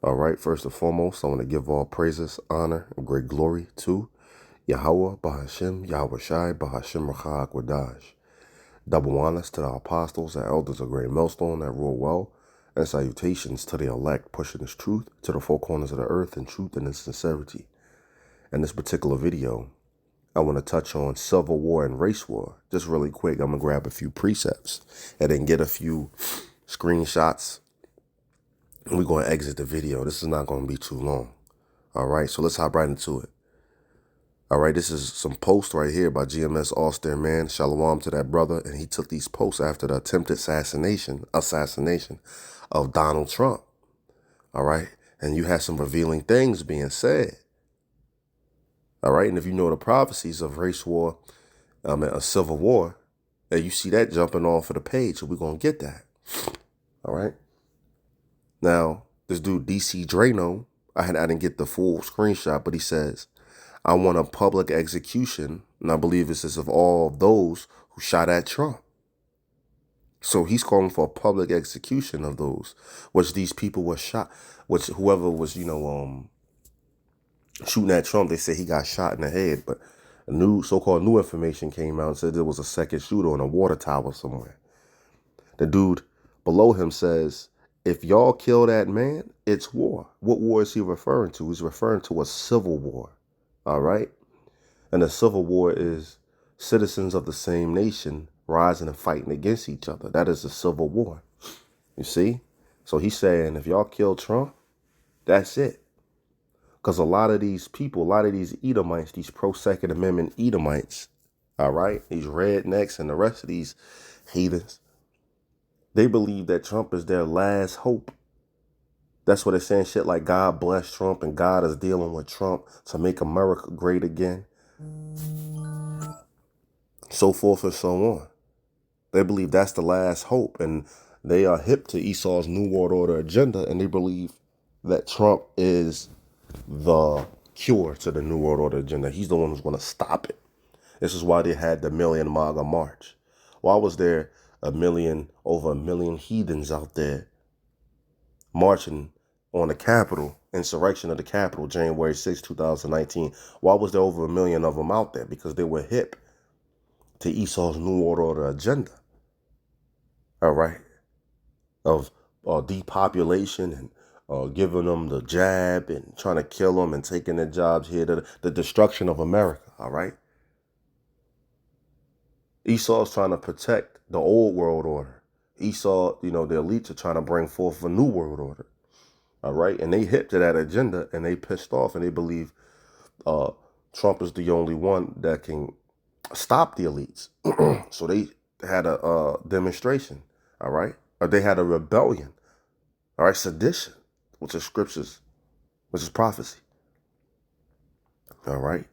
All right, first and foremost, I want to give all praises, honor, and great glory to Yahweh, Bahashim, Yahweh Shai, Bahashim, Racha, Akwadash. Double honors to the apostles and elders of Great Millstone that rule well, and salutations to the elect pushing this truth to the four corners of the earth in truth and in sincerity. In this particular video, I want to touch on civil war and race war. Just really quick, I'm going to grab a few precepts and then get a few screenshots. And we're going to exit the video. This is not going to be too long. All right, so let's hop right into it. All right, this is some posts right here by GMS Austin, man. Shalom to that brother. And he took these posts after the attempted assassination of Donald Trump. All right, and you had some revealing things being said. All right, and if you know the prophecies of race war and a civil war, and you see that jumping off of the page, so we're going to get that. All right. Now, this dude, DC Drano, I didn't get the full screenshot, but he says, I want a public execution, and I believe this is of all of those who shot at Trump. So he's calling for a public execution of those, which these people were shot, which whoever was, shooting at Trump, they say he got shot in the head, but so-called new information came out and said there was a second shooter on a water tower somewhere. The dude below him says, if y'all kill that man, it's war. What war is he referring to? He's referring to a civil war. All right. And a civil war is citizens of the same nation rising and fighting against each other. That is a civil war. You see? So he's saying if y'all kill Trump, that's it. Because a lot of these people, a lot of these Edomites, these pro-Second Amendment Edomites, all right, these rednecks and the rest of these heathens, they believe that Trump is their last hope. That's what they're saying, shit like God bless Trump and God is dealing with Trump to make America great again. So forth and so on. They believe that's the last hope, and they are hip to Esau's New World Order agenda, and they believe that Trump is the cure to the New World Order agenda. He's the one who's going to stop it. This is why they had the Million MAGA March. Why was there over a million heathens out there marching on the Capitol, insurrection of the Capitol, January 6, 2019. Why was there over a million of them out there? Because they were hip to Esau's New World Order agenda. All right. Of depopulation and giving them the jab and trying to kill them and taking their jobs here, the destruction of America. All right. Esau's trying to protect the old world order. Esau, the elites are trying to bring forth a new world order. All right. And they hip to that agenda and they pissed off and they believe Trump is the only one that can stop the elites. So they had a demonstration. All right. Or they had a rebellion. All right. Sedition, which is scriptures, which is prophecy. All right.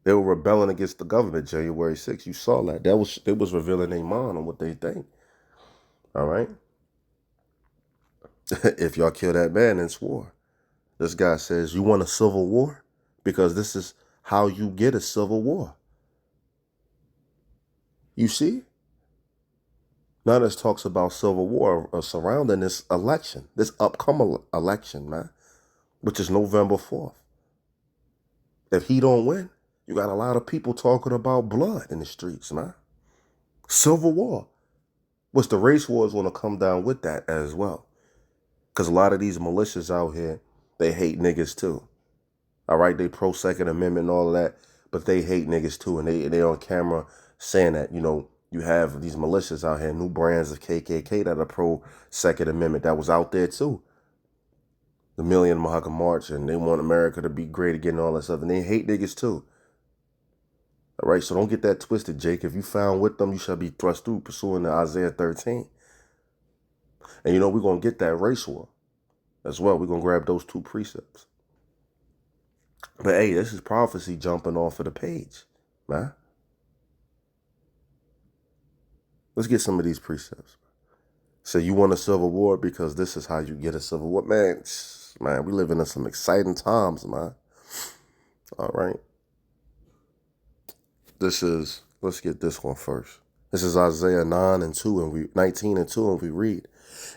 They were rebelling against the government January 6th. You saw that. They was revealing their mind on what they think. All right. If y'all kill that man, it's war. This guy says, you want a civil war? Because this is how you get a civil war. You see? Now this talks about civil war surrounding this election, this upcoming election, man, which is November 4th. If he don't win, you got a lot of people talking about blood in the streets, man. Civil war. Which the race war is going to come down with that as well. Because a lot of these militias out here, they hate niggas too. All right, they pro-Second Amendment and all of that, but they hate niggas too. And they on camera saying that, you have these militias out here, new brands of KKK that are pro-Second Amendment that was out there too. The Million MAGA March, and they want America to be great again and all that stuff. And they hate niggas too. All right, so don't get that twisted, Jake. If you found with them, you shall be thrust through, pursuing the Isaiah 13. And we're going to get that race war as well. We're going to grab those two precepts. But hey, this is prophecy jumping off of the page, man. Let's get some of these precepts. So you want a civil war because this is how you get a civil war. Man, we living in some exciting times, man. All right. Let's get this one first. This is Isaiah 19 and 2, and we read,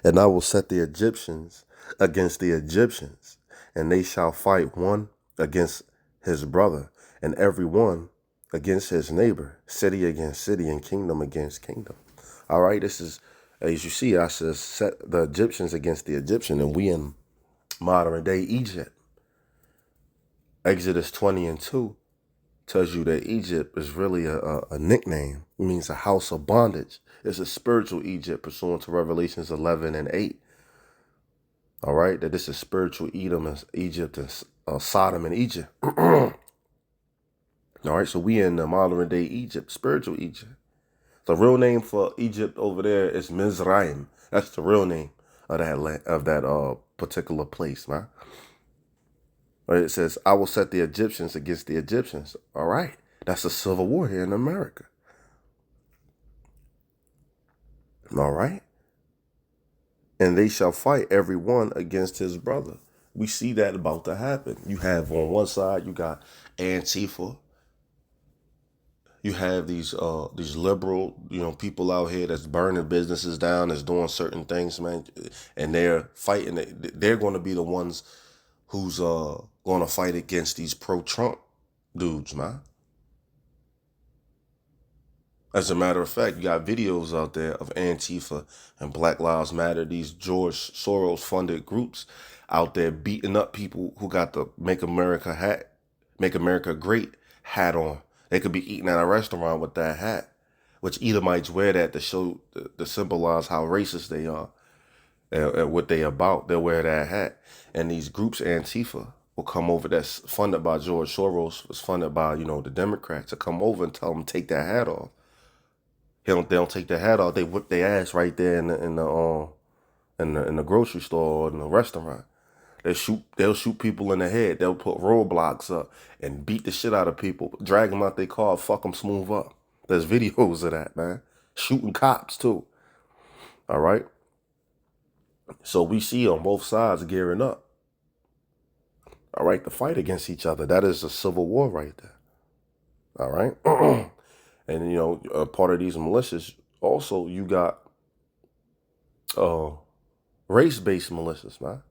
and I will set the Egyptians against the Egyptians, and they shall fight one against his brother, and every one against his neighbor, city against city, and kingdom against kingdom. All right, this is, as you see, I said set the Egyptians against the Egyptian, and we in modern day Egypt. Exodus 20:2 tells you that Egypt is really a nickname. It means a house of bondage. It's a spiritual Egypt pursuant to Revelations 11:8. All right, that this is spiritual Edom and Egypt and Sodom and Egypt. All right, so we in the modern day Egypt, spiritual Egypt. The real name for Egypt over there is Mizraim. That's the real name of that particular place, man. Right, it says, I will set the Egyptians against the Egyptians. All right, that's a civil war here in America. All right. And they shall fight every one against his brother. We see that about to happen. You have on one side, you got Antifa. You have these liberal, people out here that's burning businesses down, that's doing certain things, man, and they're fighting. They're going to be the ones who's going to fight against these pro-Trump dudes, man. As a matter of fact, you got videos out there of Antifa and Black Lives Matter, these George Soros funded groups out there beating up people who got the Make America Great hat on. They could be eating at a restaurant with that hat, which Edomites wear that to show, to symbolize how racist they are and what they about. They'll wear that hat. And these groups, Antifa, will come over, that's funded by George Soros, was funded by, the Democrats, to come over and tell them to take that hat off. They don't take their hat off. They whip their ass right there in the grocery store or in the restaurant. They'll shoot people in the head. They'll put roadblocks up and beat the shit out of people, drag them out their car, fuck them smooth up. There's videos of that, man. Shooting cops too. All right. So we see on both sides gearing up. All right, to fight against each other. That is a civil war right there. All right. And part of these militias, also you got race-based militias, man.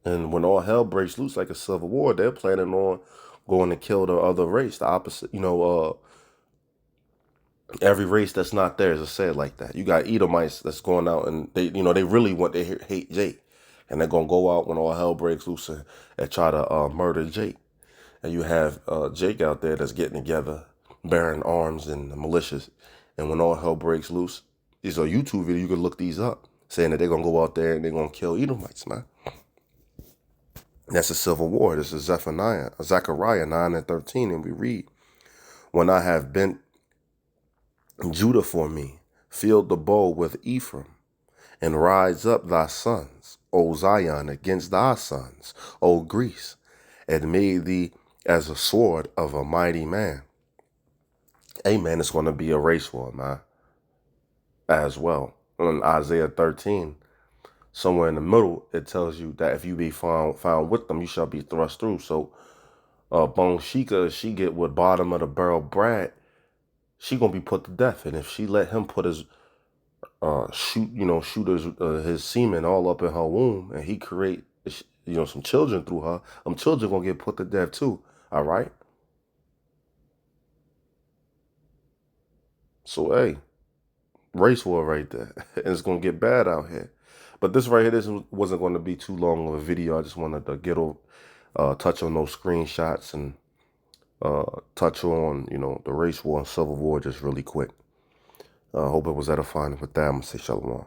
And when all hell breaks loose like a civil war, they're planning on going to kill the other race, the opposite. Every race that's not theirs is said like that. You got Edomites that's going out and they really hate Jake, and they're gonna go out when all hell breaks loose and try to murder Jake. And you have Jake out there that's getting together, bearing arms and militias. And when all hell breaks loose, these are YouTube videos. You can look these up, saying that they're gonna go out there and they're gonna kill Edomites, man. That's a civil war. This is Zechariah 9:13, and we read, when I have bent Judah for me, filled the bow with Ephraim, and rise up thy sons, O Zion, against thy sons, O Greece, and made thee as a sword of a mighty man. Amen. It's going to be a race war, man, as well. In Isaiah 13, somewhere in the middle, it tells you that if you be found with them, you shall be thrust through. So Bone Sheikah, she get with bottom of the barrel Brad, she gonna be put to death. And if she let him put his shoot his semen all up in her womb, and he create some children through her, children gonna get put to death too. All right. So hey, race war right there, and it's gonna get bad out here. But this right here, this wasn't going to be too long of a video. I just wanted to touch on those screenshots and touch on the race war and civil war just really quick. I hope it was edifying. With that, I'm gonna say shalom.